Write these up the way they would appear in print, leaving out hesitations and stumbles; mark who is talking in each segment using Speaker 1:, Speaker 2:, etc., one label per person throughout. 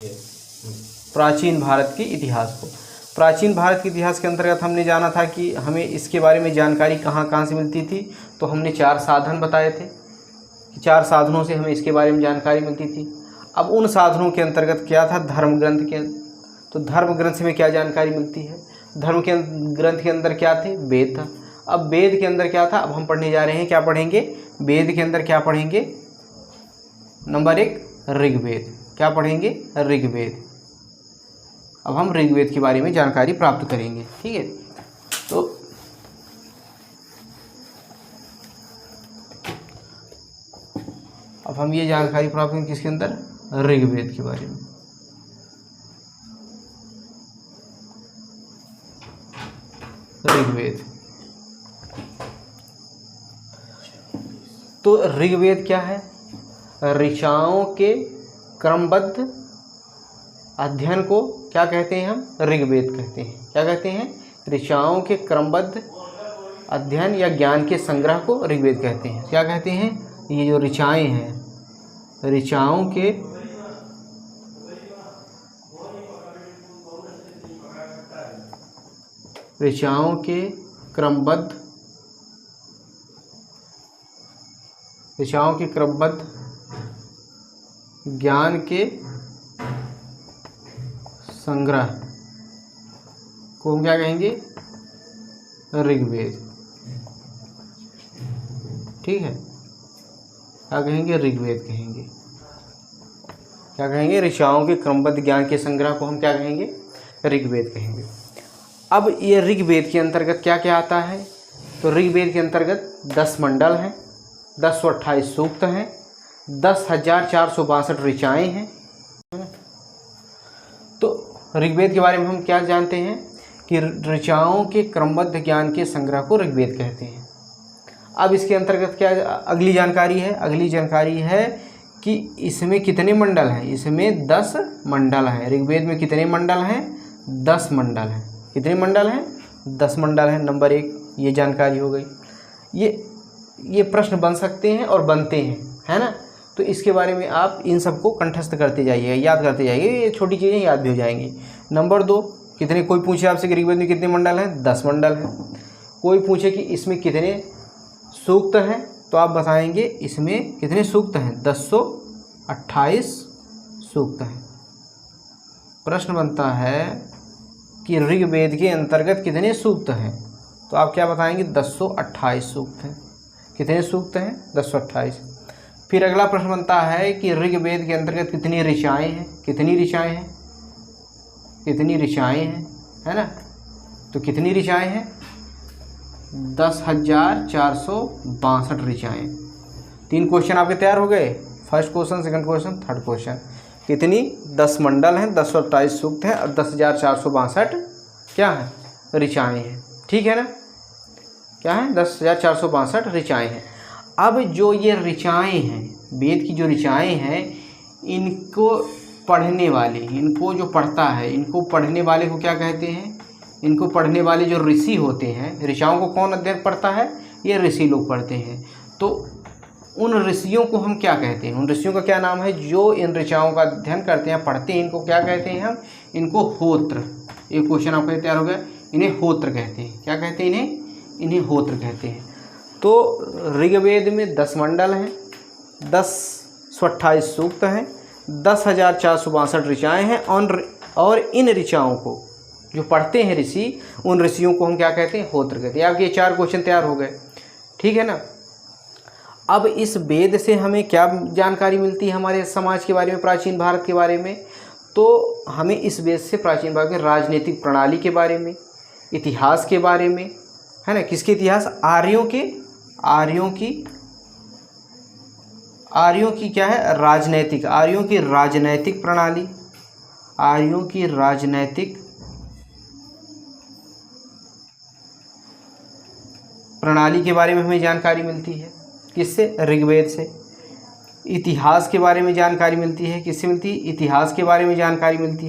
Speaker 1: प्राचीन भारत के इतिहास को। प्राचीन भारत के इतिहास के अंतर्गत हमने जाना था कि हमें इसके बारे में जानकारी कहाँ कहाँ से मिलती थी। तो हमने 4 साधन बताए थे कि 4 साधनों से हमें इसके बारे में जानकारी मिलती थी। अब उन साधनों के अंतर्गत क्या था, धर्म ग्रंथ के, तो धर्म ग्रंथ से हमें क्या जानकारी मिलती है, धर्म के ग्रंथ के अंदर क्या थे, वेद था। अब वेद के अंदर क्या था, अब हम पढ़ने जा रहे हैं, क्या पढ़ेंगे, वेद के अंदर क्या पढ़ेंगे, नंबर 1 ऋग्वेद। क्या पढ़ेंगे, ऋग्वेद। अब हम ऋग्वेद के बारे में जानकारी प्राप्त करेंगे, ठीक है। तो अब हम ये जानकारी प्राप्त करेंगे किसके अंदर, ऋग्वेद के बारे में। ऋग्वेद, तो ऋग्वेद क्या है, ऋचाओं के क्रमबद्ध अध्ययन को क्या कहते हैं, हम ऋग्वेद कहते हैं। क्या कहते हैं, ऋचाओं के क्रमबद्ध अध्ययन या ज्ञान के संग्रह को ऋग्वेद कहते हैं। क्या कहते हैं, ये जो ऋचाएँ हैं, ऋचाओं के क्रमबद्ध ज्ञान के संग्रह को हम क्या कहेंगे, ऋग्वेद, ठीक है। क्या कहेंगे, ऋग्वेद कहेंगे। क्या कहेंगे, ऋचाओं के क्रमबद्ध ज्ञान के संग्रह को हम क्या कहेंगे, ऋग्वेद कहेंगे। अब ये ऋग्वेद के अंतर्गत क्या क्या आता है, तो ऋग्वेद के अंतर्गत 10 मंडल हैं, 1028 सूक्त हैं, 10,462 ऋचाएँ हैं। तो ऋग्वेद के बारे में हम क्या जानते हैं कि ऋचाओं के क्रमबद्ध ज्ञान के संग्रह को ऋग्वेद कहते हैं। अब इसके अंतर्गत क्या अगली जानकारी है, अगली जानकारी है कि इसमें कितने मंडल हैं, इसमें 10 मंडल हैं। ऋग्वेद में कितने मंडल हैं, 10 मंडल हैं। कितने मंडल हैं, 10 मंडल हैं। नंबर 1 ये जानकारी हो गई। ये प्रश्न बन सकते हैं और बनते हैं, है ना। तो इसके बारे में आप इन सबको कंठस्थ करते जाइए, याद करते जाइए, ये छोटी चीज़ें याद भी हो जाएंगी। नंबर 2, कितने, कोई पूछे आपसे कि ऋग्वेद में कितने मंडल हैं, 10 मंडल हैं। कोई पूछे कि इसमें कितने सूक्त हैं, तो आप बताएंगे इसमें कितने सूक्त हैं, 1028 सूक्त हैं। प्रश्न बनता है कि ऋग्वेद के अंतर्गत कितने सूक्त हैं, तो आप क्या बताएंगे, 1028 सूक्त हैं। कितने सूक्त हैं, 1028। फिर अगला प्रश्न बनता है कि ऋग्वेद के अंतर्गत कितनी ऋचाएँ हैं, कितनी ऋचाएँ हैं, कितनी ऋचाएँ हैं, है ना। तो कितनी ऋचाएँ हैं, 10,462 ऋचाएँ। 3 क्वेश्चन आपके तैयार हो गए, first question, second question, third question. कितनी, 10 मंडल हैं, 1028 सूक्त हैं और 10,462 क्या है, ऋचाएँ हैं, ठीक है ना। क्या है, 10,462 ऋचाएँ हैं। अब जो ये ऋचाएँ हैं, वेद की जो ऋचाएँ हैं, इनको पढ़ने वाले, इनको जो पढ़ता है, इनको पढ़ने वाले को क्या कहते हैं, इनको पढ़ने वाले जो ऋषि होते हैं, ऋचाओं को कौन अध्ययन पढ़ता है, ये ऋषि लोग पढ़ते हैं। तो उन ऋषियों को हम क्या कहते हैं, उन ऋषियों का क्या नाम है, जो इन ऋचाओं का अध्ययन करते हैं, पढ़ते हैं, इनको क्या कहते हैं हम, इनको होत्र। एक क्वेश्चन आपका तैयार हो गया, इन्हें होत्र कहते हैं। क्या कहते हैं, इन्हें होत्र कहते हैं। तो ऋग्वेद में 10 मंडल हैं, 1028 सूक्त हैं, 10,462 ऋचाएँ हैं और इन ऋचाओं को जो पढ़ते हैं ऋषि, उन ऋषियों को हम क्या कहते हैं, होत्र कहते हैं। आपके 4 क्वेश्चन तैयार हो गए, ठीक है ना। अब इस वेद से हमें क्या जानकारी मिलती है हमारे समाज के बारे में, प्राचीन भारत के बारे में, तो हमें इस वेद से प्राचीन भारत में राजनीतिक प्रणाली के बारे में, इतिहास के बारे में, है ना। किसके इतिहास, आर्यों की क्या है, राजनैतिक, आर्यों की राजनैतिक प्रणाली, आर्यों की राजनैतिक प्रणाली के बारे में हमें जानकारी मिलती है। किससे, ऋग्वेद से। इतिहास के बारे में जानकारी मिलती है, किससे मिलती है, इतिहास के बारे में जानकारी मिलती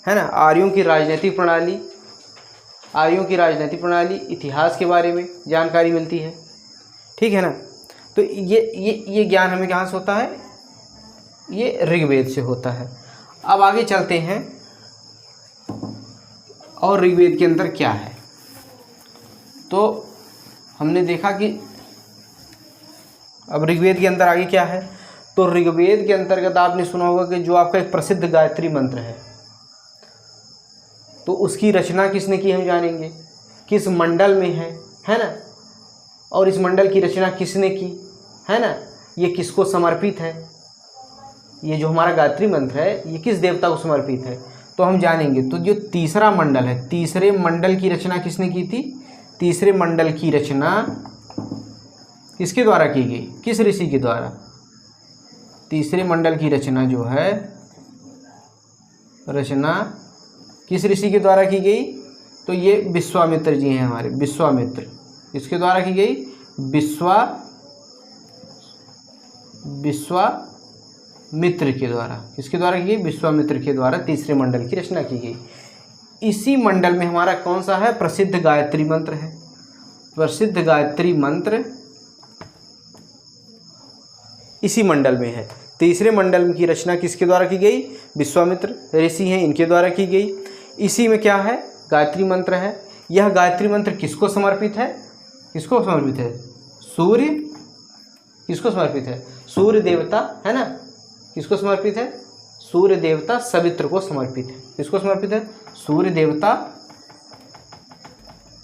Speaker 1: है ना। आर्यों की राजनीतिक प्रणाली, इतिहास के बारे में जानकारी मिलती है, ठीक है ना। तो ये ज्ञान हमें कहाँ से होता है, ये ऋग्वेद से होता है। अब आगे चलते हैं और ऋग्वेद के अंदर क्या है। तो हमने देखा कि अब ऋग्वेद के अंदर आगे क्या है। तो ऋग्वेद के अंतर्गत आपने सुना होगा कि जो आपका एक प्रसिद्ध गायत्री मंत्र है, तो उसकी रचना किसने की हम जानेंगे, किस मंडल में है ना, और इस मंडल की रचना किसने की, है ना, ये किसको समर्पित है, ये जो हमारा गायत्री मंत्र है ये किस देवता को समर्पित है, तो हम जानेंगे। तो जो तीसरा मंडल है, तीसरे मंडल की रचना किसने की थी, तीसरे मंडल की रचना किसके द्वारा की गई, किस ऋषि के द्वारा, तीसरे मंडल की रचना जो है, रचना किस ऋषि के द्वारा की गई, तो ये विश्वामित्र जी हैं हमारे, विश्वामित्र, इसके द्वारा की गई, विश्वामित्र के द्वारा, किसके द्वारा की गई, विश्वामित्र के द्वारा तीसरे मंडल की रचना की गई। इसी मंडल में हमारा कौन सा है, प्रसिद्ध गायत्री मंत्र है, प्रसिद्ध गायत्री मंत्र इसी मंडल में है। तीसरे मंडल की रचना किसके द्वारा की गई, विश्वामित्र ऋषि हैं, इनके द्वारा की गई। इसी में क्या है, गायत्री मंत्र है। यह गायत्री मंत्र किसको समर्पित है, किसको समर्पित है, सूर्य, किसको समर्पित है, सूर्य देवता, है ना, किसको समर्पित है, सूर्य देवता सवित्र को समर्पित है। किसको समर्पित है, सूर्य देवता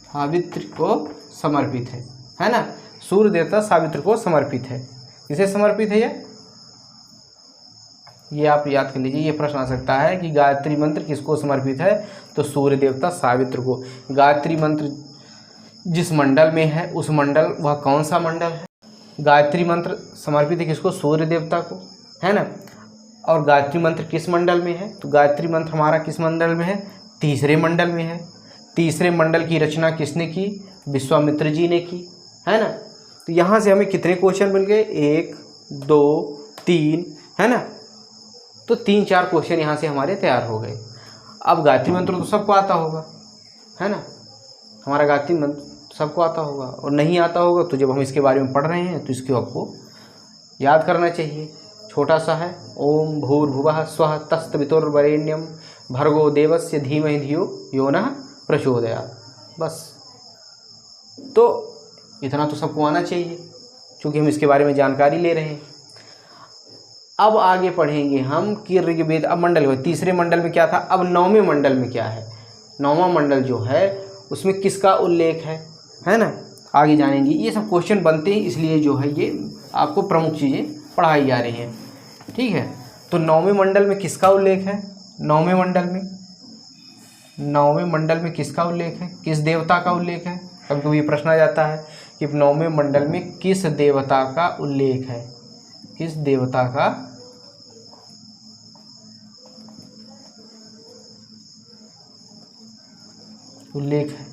Speaker 1: सावित्र को समर्पित है ना, सूर्य देवता सावित्र को समर्पित है। किसे समर्पित है ये आप याद कर लीजिए, ये प्रश्न आ सकता है कि गायत्री मंत्र किसको समर्पित है, तो सूर्य देवता सावित्र को। गायत्री मंत्र जिस मंडल में है उस मंडल, वह कौन सा मंडल है, गायत्री मंत्र समर्पित है किसको, सूर्य देवता को, है ना। और गायत्री मंत्र किस मंडल में है, तो गायत्री मंत्र हमारा किस मंडल में है, तीसरे मंडल में है। तीसरे मंडल की रचना किसने की, विश्वामित्र जी ने की, है ना। तो यहाँ से हमें कितने क्वेश्चन मिल गए, 1 2 3, है ना। तो 3-4 क्वेश्चन यहाँ से हमारे तैयार हो गए। अब गायत्री मंत्र तो सबको आता होगा, है ना, हमारा गायत्री मंत्र सबको आता होगा, और नहीं आता होगा तो जब हम इसके बारे में पढ़ रहे हैं तो इसको आपको याद करना चाहिए। छोटा सा है, ओम भूर्भुवः स्वः तत्सवितुर्वरेण्यं भर्गो देवस्य धीमहि धियो यो नः प्रचोदयात्, बस। तो इतना तो सबको आना चाहिए, क्योंकि हम इसके बारे में जानकारी ले रहे हैं। अब आगे पढ़ेंगे हम कि ऋग्वेद, अब मंडल में तीसरे मंडल में क्या था, अब 9वें मंडल में क्या है। 9वां मंडल जो है उसमें किसका उल्लेख है ना, आगे जानेंगे। ये सब क्वेश्चन बनते हैं, इसलिए जो है ये आपको प्रमुख चीज़ें पढ़ाई जा रही हैं, ठीक है। तो 9वें मंडल में किसका उल्लेख है, 9वें मंडल में किसका उल्लेख है, किस देवता का उल्लेख है। कभी कभी ये प्रश्न आ जाता है कि 9वें मंडल में किस देवता का उल्लेख है, किस देवता का उल्लेख है।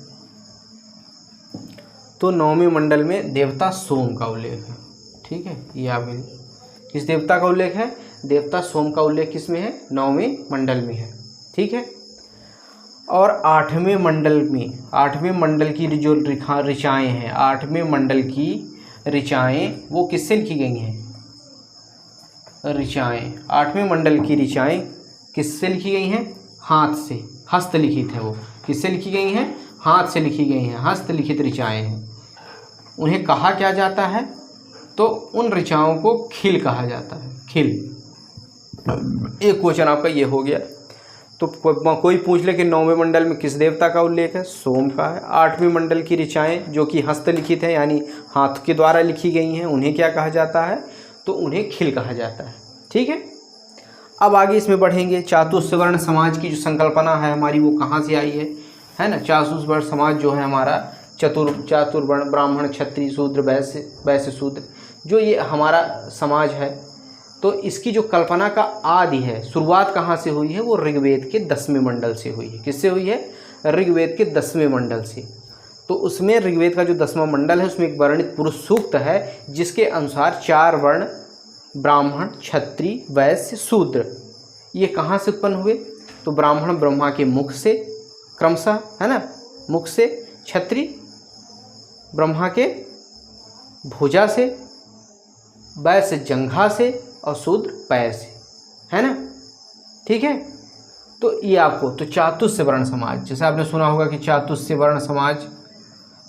Speaker 1: तो 9वें मंडल में देवता सोम का उल्लेख है, ठीक है। ये आप किस देवता का उल्लेख है, देवता सोम का उल्लेख किस में है, 9वें मंडल में है, ठीक है। और 8वें मंडल में, 8वें मंडल की जो ऋचाएँ हैं, 8वें मंडल की ऋचाएँ वो किससे लिखी गई हैं, ऋचाएँ, 8वें मंडल की ऋचाएँ किससे लिखी गई हैं, हाथ से, हस्तलिखित है वो, किससे लिखी गई हैं, हाथ से लिखी गई हैं, हस्तलिखित ऋचाएँ हैं। उन्हें कहा क्या जाता है, तो उन ऋचाओं को खिल कहा जाता है, खिल। एक क्वेश्चन आपका ये हो गया। तो कोई पूछ ले कि 9वें मंडल में किस देवता का उल्लेख है, सोम का है। 8वें मंडल की ऋचाएँ जो कि हस्तलिखित है, यानी हाथ के द्वारा लिखी गई हैं, उन्हें क्या कहा जाता है, तो उन्हें खिल कहा जाता है, ठीक है। अब आगे इसमें बढ़ेंगे। चातुर्वर्ण समाज की जो संकल्पना है हमारी, वो कहाँ से आई है ना। चातुर्वर्ण समाज जो है हमारा, चातुर्वर्ण, ब्राह्मण, क्षत्रिय, शूद्र, वैश्य, शूद्र, जो ये हमारा समाज है, तो इसकी जो कल्पना का आदि है, शुरुआत कहाँ से हुई है, वो ऋग्वेद के 10वें मंडल से हुई है। किससे हुई है, ऋग्वेद के 10वें मंडल से। तो उसमें ऋग्वेद का जो 10वां मंडल है उसमें एक वर्णित पुरुष सूक्त है, जिसके अनुसार 4 वर्ण, ब्राह्मण, क्षत्रिय, वैश्य, शूद्र, ये कहाँ से उत्पन्न हुए, तो ब्राह्मण ब्रह्मा के मुख से क्रमशः, है ना, मुख से, क्षत्रिय ब्रह्मा के भुजा से, वैश्य जंघा से, और शूद्र पैर से, है ना। ठीक है। तो ये आपको, तो चातुस्य वर्ण समाज, जैसे आपने सुना होगा कि चातुस्य वर्ण समाज,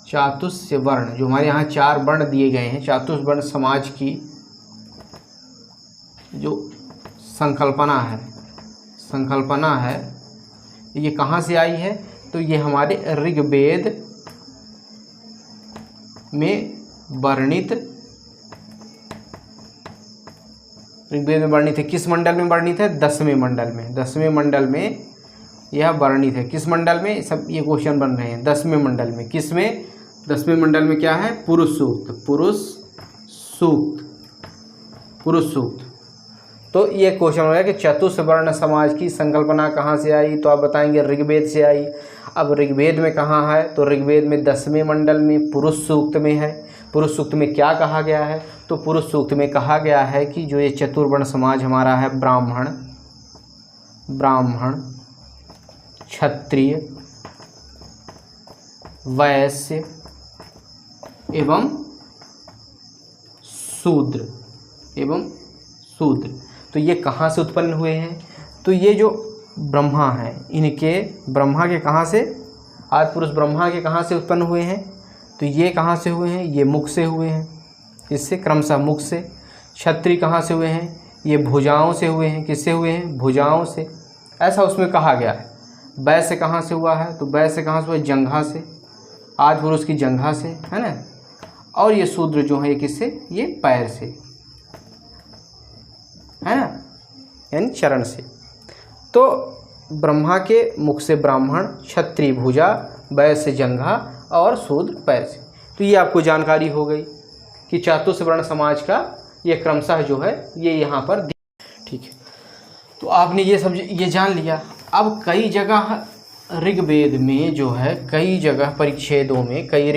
Speaker 1: चातुस्य वर्ण जो हमारे यहाँ 4 वर्ण दिए गए हैं, चातुस्य वर्ण समाज की जो संकल्पना है ये कहाँ से आई है? तो ये हमारे ऋग्वेद में वर्णित है। किस मंडल में वर्णित है? 10वें मंडल में। 10वें मंडल में यह वर्णित है। किस मंडल में? सब ये क्वेश्चन बन रहे हैं। 10वें मंडल में। किसमें? 10वें मंडल में क्या है? पुरुष सूक्त। तो ये क्वेश्चन हो गया कि चतुष्वर्ण समाज की संकल्पना कहाँ से आई? तो आप बताएंगे ऋग्वेद से आई। अब ऋग्वेद में कहाँ है? तो ऋग्वेद में 10वें मंडल में पुरुष सूक्त में है। पुरुष सूक्त में क्या कहा गया है? तो पुरुष सूक्त में कहा गया है कि जो ये चतुर्वर्ण समाज हमारा है, ब्राह्मण, क्षत्रिय, वैश्य एवं शूद्र तो ये कहाँ से उत्पन्न हुए हैं? तो ये जो ब्रह्मा हैं, इनके ब्रह्मा के कहाँ से, आदि पुरुष ब्रह्मा के कहाँ से उत्पन्न हुए हैं? तो ये कहाँ से हुए हैं? ये मुख से हुए हैं। इससे क्रमशः मुख से। क्षत्रिय कहाँ से हुए हैं? ये भुजाओं से हुए हैं। किससे हुए हैं? भुजाओं से, ऐसा उसमें कहा गया है। वैश्य कहाँ से हुआ है? तो वैश्य कहाँ से हुआ? जंघा से, आदि पुरुष की जंघा से, है ना। और ये शूद्र जो है किससे? ये पैर से, है ना, यानी चरण से। तो ब्रह्मा के मुख से ब्राह्मण, क्षत्रिय भुजा, वैश्य जंघा और शूद्र पैर से। तो ये आपको जानकारी हो गई कि चातुर्वर्ण समाज का ये क्रमशः जो है ये यहाँ पर, ठीक है। तो आपने ये जान लिया। अब कई जगह ऋग्वेद में जो है, कई जगह परिच्छेदों में, कई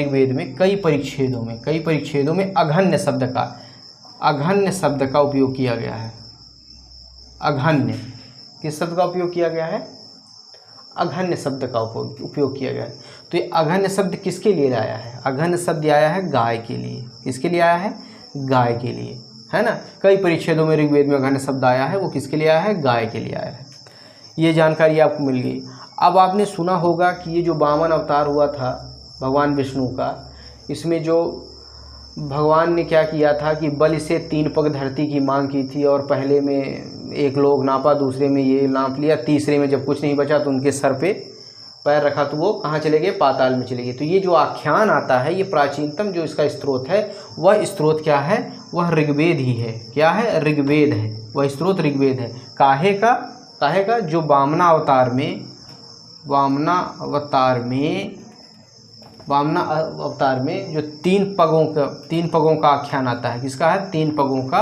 Speaker 1: परिच्छेदों में अघन्य शब्द का उपयोग किया गया है। अघन्य किस शब्द का उपयोग किया गया है? अघन्य शब्द का उपयोग किया गया है। तो ये अघन्य शब्द किसके लिए आया है? अघन्य शब्द आया है गाय के लिए। किसके लिए आया है? गाय के लिए, है ना। कई परिच्छेदों में ऋग्वेद में अघन्य शब्द आया है, वो किसके लिए आया है? गाय के लिए आया है। ये जानकारी आपको मिल गई। अब आपने सुना होगा कि ये जो वामन अवतार हुआ था भगवान विष्णु का, इसमें जो भगवान ने क्या किया था कि बलि से 3 पग धरती की मांग की थी, और पहले में एक लोग नापा, दूसरे में ये नाप लिया, तीसरे में जब कुछ नहीं बचा तो उनके सर पे पैर रखा तो वो कहाँ चले गए? पाताल में चले गए। तो ये जो आख्यान आता है, ये प्राचीनतम जो इसका स्रोत है, वह स्रोत क्या है? वह ऋग्वेद ही है। क्या है? ऋग्वेद है। वह स्रोत ऋग्वेद है। काहे का? जो वामना अवतार में जो 3 पगों का आख्यान आता है। किसका है? 3 पगों का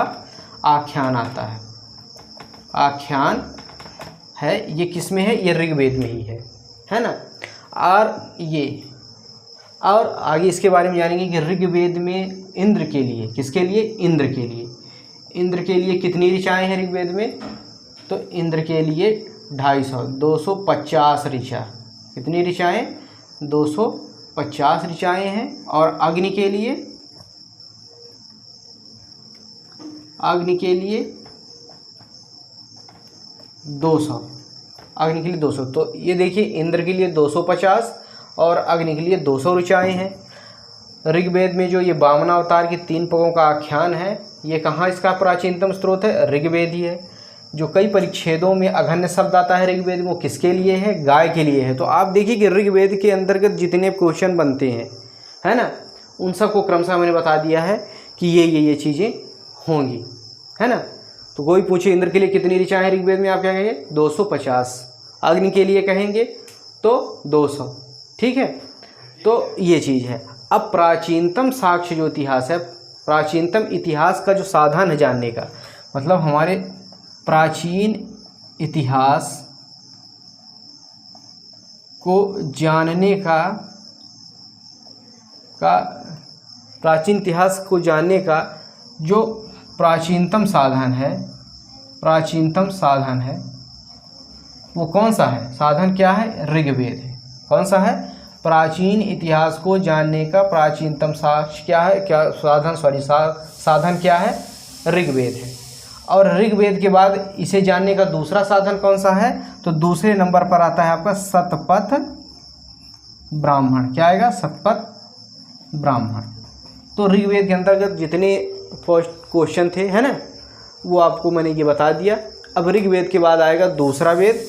Speaker 1: आख्यान आता है। आख्यान है ये किस में है? ये ऋग्वेद में ही है ना। और आगे इसके बारे में जानेंगे कि ऋग्वेद में इंद्र के लिए, किसके लिए? इंद्र के लिए कितनी ऋचाएँ हैं ऋग्वेद में? तो इंद्र के लिए 250 ऋचा। कितनी ऋचाएँ? 250 ऋचाएँ हैं। और अग्नि के लिए 200। अग्नि के लिए 200। तो ये देखिए, इंद्र के लिए 250 और अग्नि के लिए 200 ऋचाएँ हैं। ऋग्वेद में जो ये वामनावतार की 3 पगों का आख्यान है, ये कहाँ इसका प्राचीनतम स्रोत है? ऋग्वेद ही है। जो कई परिच्छेदों में अघन्य शब्द आता है ऋग्वेद में, वो किसके लिए है? गाय के लिए है। तो आप देखिए कि ऋग्वेद के अंतर्गत जितने क्वेश्चन बनते हैं, है ना, उन सबको क्रमशः मैंने बता दिया है कि ये चीज़ें होंगी, है ना। तो कोई पूछे इंद्र के लिए कितनी ऋचाएँ हैं ऋग्वेद में, आप क्या कहेंगे? 250। अग्नि के लिए कहेंगे तो 200। ठीक है। तो ये चीज़ है। अब प्राचीनतम साक्ष्य जो इतिहास है, प्राचीनतम इतिहास का जो साधन है जानने का, मतलब हमारे प्राचीन इतिहास को जानने का प्राचीन इतिहास को जानने का जो प्राचीनतम साधन है वो कौन सा है? साधन क्या है? ऋग्वेद है। कौन सा है? प्राचीन इतिहास को जानने का प्राचीनतम साक्ष्य क्या है? साधन क्या है? ऋग्वेद है। और ऋग्वेद के बाद इसे जानने का दूसरा साधन कौन सा है, तो दूसरे नंबर पर आता है आपका शतपथ ब्राह्मण। क्या आएगा, शतपथ ब्राह्मण। तो ऋग्वेद के अंतर्गत जितने फर्स्ट क्वेश्चन थे, है ना, वो आपको मैंने ये बता दिया। अब ऋग्वेद के बाद आएगा दूसरा वेद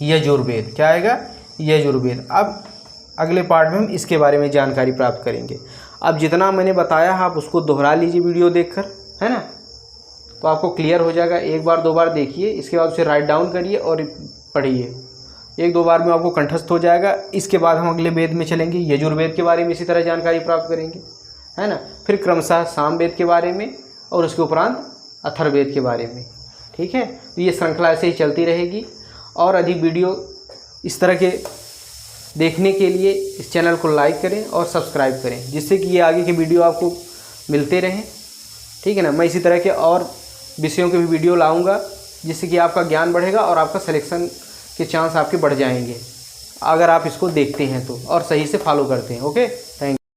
Speaker 1: यजुर्वेद। क्या आएगा, यजुर्वेद। अब अगले पार्ट में हम इसके बारे में जानकारी प्राप्त करेंगे। अब जितना मैंने बताया आप उसको दोहरा लीजिए वीडियो देखकर, है ना, तो आपको क्लियर हो जाएगा। एक बार दो बार देखिए, इसके बाद उसे राइट डाउन करिए और पढ़िए। एक दो बार में आपको कंठस्थ हो जाएगा। इसके बाद हम अगले वेद में चलेंगे, यजुर्वेद के बारे में इसी तरह जानकारी प्राप्त करेंगे, है ना। फिर क्रमशः सामवेद के बारे में और उसके उपरांत अथर्ववेद के बारे में। ठीक है, तो ये श्रृंखला ऐसे ही चलती रहेगी। और अधिक वीडियो इस तरह के देखने के लिए इस चैनल को लाइक करें और सब्सक्राइब करें, जिससे कि ये आगे के वीडियो आपको मिलते रहें। ठीक है ना। मैं इसी तरह के और विषयों के भी वीडियो लाऊंगा, जिससे कि आपका ज्ञान बढ़ेगा और आपका सिलेक्शन के चांस आपके बढ़ जाएंगे, अगर आप इसको देखते हैं तो और सही से फॉलो करते हैं। Okay, thank you.